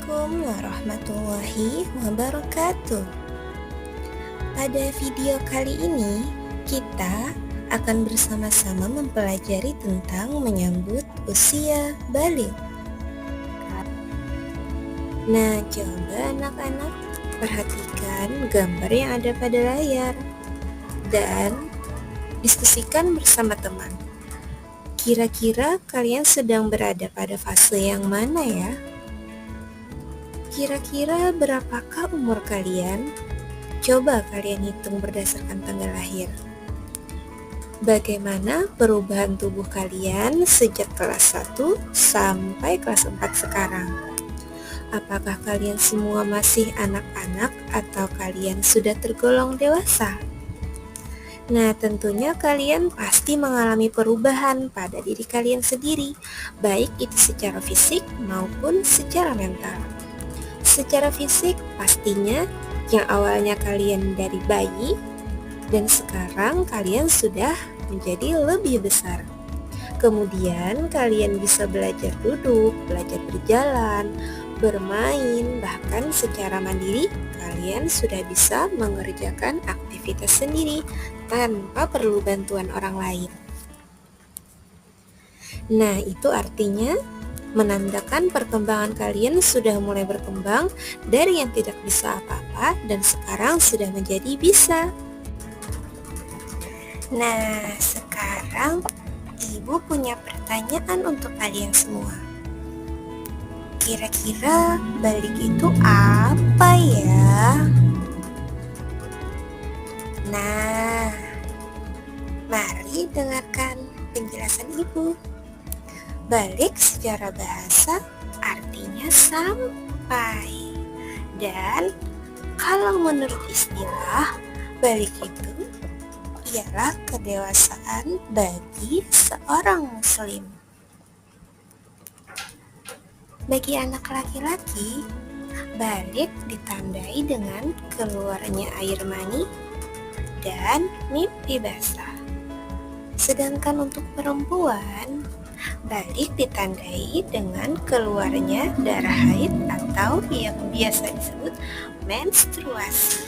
Assalamualaikum warahmatullahi wabarakatuh. Pada video kali ini, kita akan bersama-sama mempelajari tentang menyambut usia baligh. Nah, coba anak-anak perhatikan gambar yang ada pada layar dan diskusikan bersama teman. Kira-kira kalian sedang berada pada fase yang mana ya? Kira-kira berapakah umur kalian? Coba kalian hitung berdasarkan tanggal lahir. Bagaimana perubahan tubuh kalian sejak kelas 1 sampai kelas 4 sekarang? Apakah kalian semua masih anak-anak atau kalian sudah tergolong dewasa? Nah, tentunya kalian pasti mengalami perubahan pada diri kalian sendiri, baik itu secara fisik maupun secara mental. Secara fisik, pastinya yang awalnya kalian dari bayi dan sekarang kalian sudah menjadi lebih besar. Kemudian kalian bisa belajar duduk, belajar berjalan, bermain, bahkan secara mandiri kalian sudah bisa mengerjakan aktivitas sendiri tanpa perlu bantuan orang lain. Nah, itu artinya menandakan perkembangan kalian sudah mulai berkembang dari yang tidak bisa apa-apa dan sekarang sudah menjadi bisa. Nah, sekarang Ibu punya pertanyaan untuk kalian semua. Kira-kira baligh itu apa ya? Nah, mari dengarkan penjelasan Ibu. Baligh secara bahasa artinya sampai. Dan kalau menurut istilah, baligh itu ialah kedewasaan bagi seorang muslim. Bagi anak laki-laki, baligh ditandai dengan keluarnya air mani dan mimpi basah. Sedangkan untuk perempuan, baligh ditandai dengan keluarnya darah haid atau yang biasa disebut menstruasi.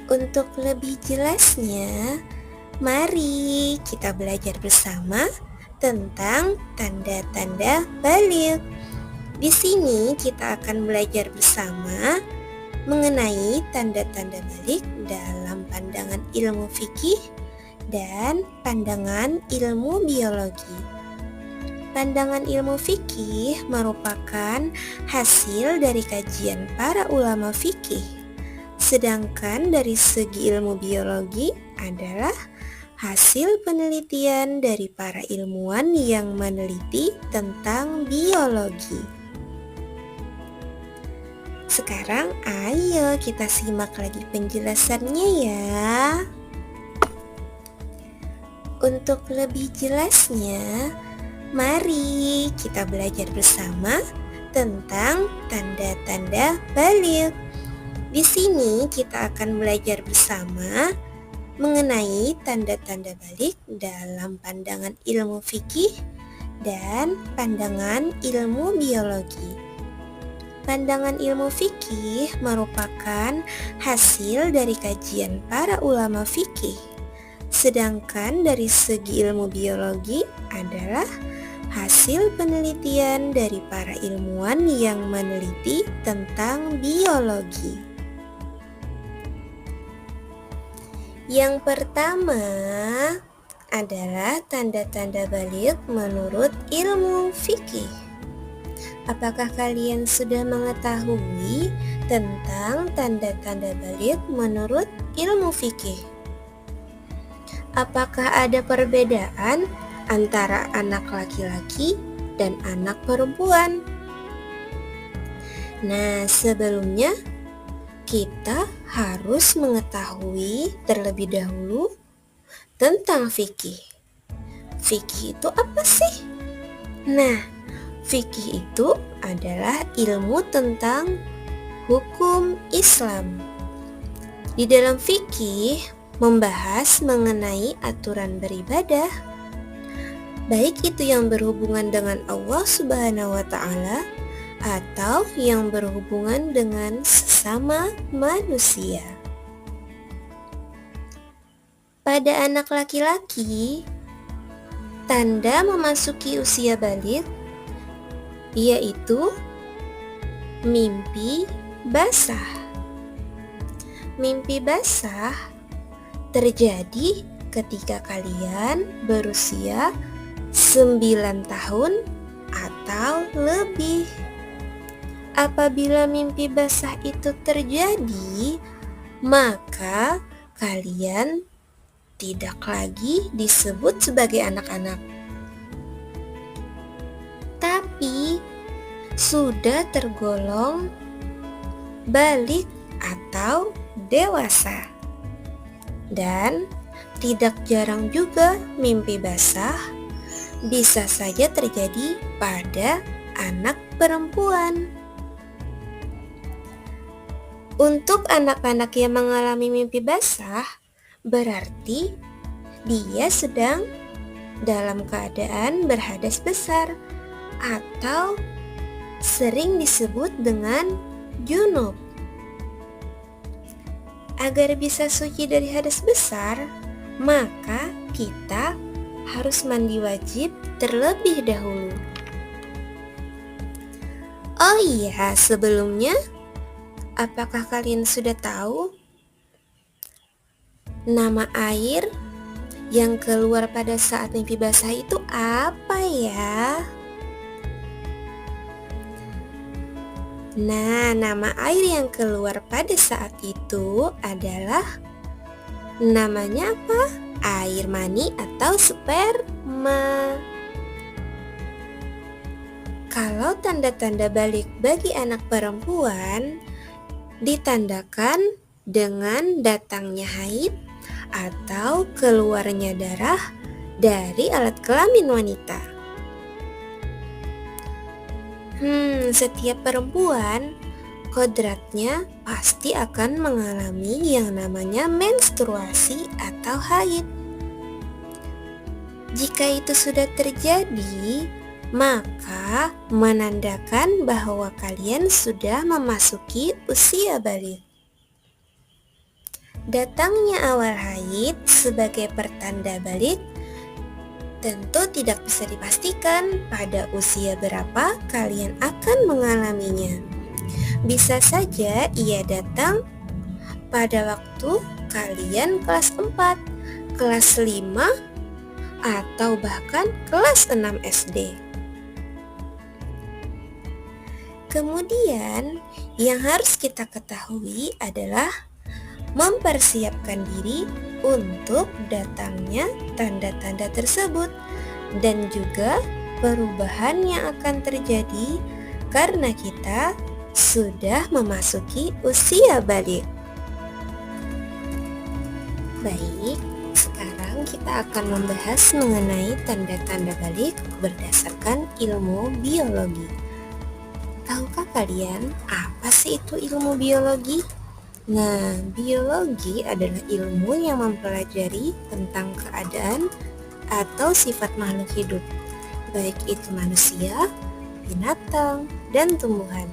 Untuk lebih jelasnya, mari kita belajar bersama tentang tanda-tanda baligh. Di sini kita akan belajar bersama mengenai tanda-tanda baligh dalam pandangan ilmu fikih dan pandangan ilmu biologi. Pandangan ilmu fikih merupakan hasil dari kajian para ulama fikih, sedangkan dari segi ilmu biologi adalah hasil penelitian dari para ilmuwan yang meneliti tentang biologi. Sekarang ayo kita simak lagi penjelasannya ya. Untuk lebih jelasnya, mari kita belajar bersama tentang tanda-tanda baligh. Di sini kita akan belajar bersama mengenai tanda-tanda baligh dalam pandangan ilmu fikih dan pandangan ilmu biologi. Pandangan ilmu fikih merupakan hasil dari kajian para ulama fikih, sedangkan dari segi ilmu biologi adalah hasil penelitian dari para ilmuwan yang meneliti tentang biologi. Yang pertama adalah tanda-tanda baligh menurut ilmu fikih. Apakah kalian sudah mengetahui tentang tanda-tanda baligh menurut ilmu fikih? Apakah ada perbedaan antara anak laki-laki dan anak perempuan? Nah, sebelumnya kita harus mengetahui terlebih dahulu tentang fikih. Fikih itu apa sih? Nah, fikih itu adalah ilmu tentang hukum Islam. Di dalam fikih membahas mengenai aturan beribadah, baik itu yang berhubungan dengan Allah Subhanahu wa Ta'ala atau yang berhubungan dengan sesama manusia. Pada anak laki-laki, tanda memasuki usia balik yaitu mimpi basah. Mimpi basah terjadi ketika kalian berusia 9 tahun atau lebih. Apabila mimpi basah itu terjadi, maka kalian tidak lagi disebut sebagai anak-anak, tapi sudah tergolong balik atau dewasa. Dan tidak jarang juga mimpi basah bisa saja terjadi pada anak perempuan. Untuk anak-anak yang mengalami mimpi basah, berarti dia sedang dalam keadaan berhadas besar atau sering disebut dengan junub. Agar bisa suci dari hadas besar, maka kita harus mandi wajib terlebih dahulu. Oh iya, sebelumnya, apakah kalian sudah tahu nama air yang keluar pada saat mimpi basah itu apa ya? Nah, nama air yang keluar pada saat itu adalah namanya apa? Air mani atau sperma. Kalau tanda-tanda balik bagi anak perempuan ditandakan dengan datangnya haid atau keluarnya darah dari alat kelamin wanita. Setiap perempuan kodratnya pasti akan mengalami yang namanya menstruasi atau haid. Jika itu sudah terjadi, maka menandakan bahwa kalian sudah memasuki usia balik. Datangnya awal haid sebagai pertanda balik tentu tidak bisa dipastikan pada usia berapa kalian akan mengalaminya. Bisa saja ia datang pada waktu kalian kelas 4, kelas 5, atau bahkan kelas 6 SD. Kemudian, yang harus kita ketahui adalah mempersiapkan diri untuk datangnya tanda-tanda tersebut dan juga perubahan yang akan terjadi karena kita sudah memasuki usia balik. Baik, sekarang kita akan membahas mengenai tanda-tanda balik berdasarkan ilmu biologi. Tahukah kalian apa sih itu ilmu biologi? Nah, biologi adalah ilmu yang mempelajari tentang keadaan atau sifat makhluk hidup, baik itu manusia, binatang, dan tumbuhan.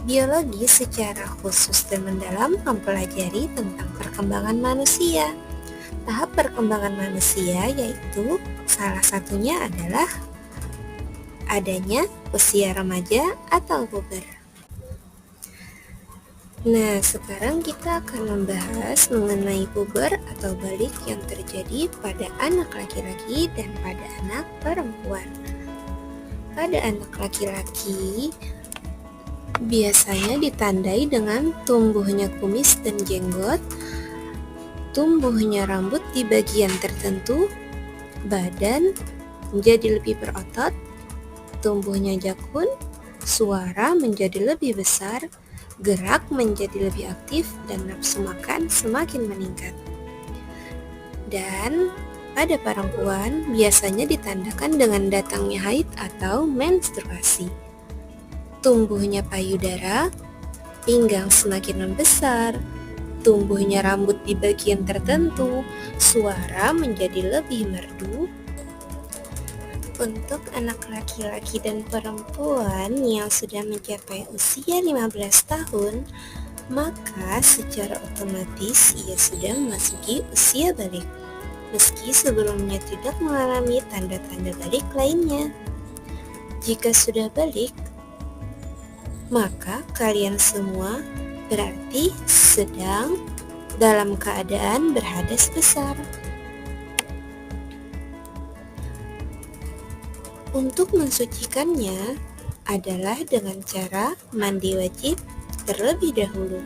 Biologi secara khusus dan mendalam mempelajari tentang perkembangan manusia. Tahap perkembangan manusia yaitu salah satunya adalah adanya usia remaja atau puber. Nah, sekarang kita akan membahas mengenai puber atau balik yang terjadi pada anak laki-laki dan pada anak perempuan. Pada anak laki-laki, biasanya ditandai dengan tumbuhnya kumis dan jenggot, tumbuhnya rambut di bagian tertentu, badan menjadi lebih berotot, tumbuhnya jakun, suara menjadi lebih besar, gerak menjadi lebih aktif, dan nafsu makan semakin meningkat. Dan pada perempuan biasanya ditandakan dengan datangnya haid atau menstruasi. Tumbuhnya payudara, pinggang semakin membesar, tumbuhnya rambut di bagian tertentu, suara menjadi lebih merdu, Untuk anak laki-laki dan perempuan yang sudah mencapai usia 15 tahun, maka secara otomatis ia sudah memasuki usia balik, meski sebelumnya tidak mengalami tanda-tanda balik lainnya. Jika sudah balik, maka kalian semua berarti sedang dalam keadaan berhadas besar. Untuk mensucikannya adalah dengan cara mandi wajib terlebih dahulu.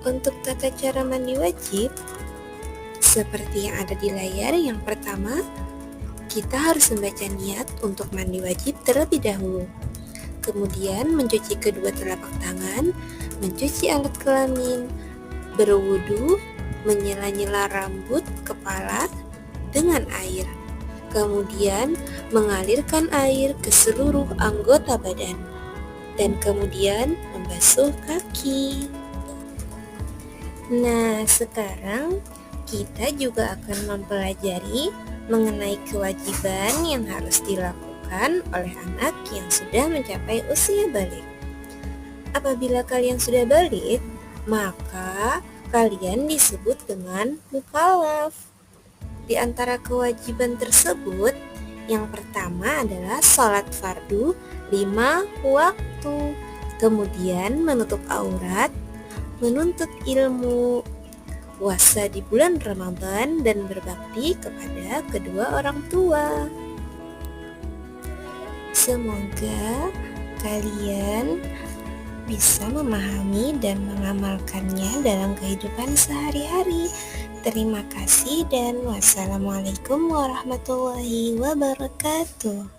Untuk tata cara mandi wajib, seperti yang ada di layar, yang pertama, kita harus membaca niat untuk mandi wajib terlebih dahulu. Kemudian mencuci kedua telapak tangan, mencuci alat kelamin, berwudu, menyela-nyela rambut, kepala dengan air. Kemudian mengalirkan air ke seluruh anggota badan, dan kemudian membasuh kaki. Nah, sekarang kita juga akan mempelajari mengenai kewajiban yang harus dilakukan oleh anak yang sudah mencapai usia balik. Apabila kalian sudah balik, maka kalian disebut dengan mukallaf. Di antara kewajiban tersebut, yang pertama adalah sholat fardu 5 waktu, kemudian menutup aurat, menuntut ilmu, puasa di bulan Ramadan, dan berbakti kepada kedua orang tua. Semoga kalian bisa memahami dan mengamalkannya dalam kehidupan sehari-hari. Terima kasih dan wassalamualaikum warahmatullahi wabarakatuh.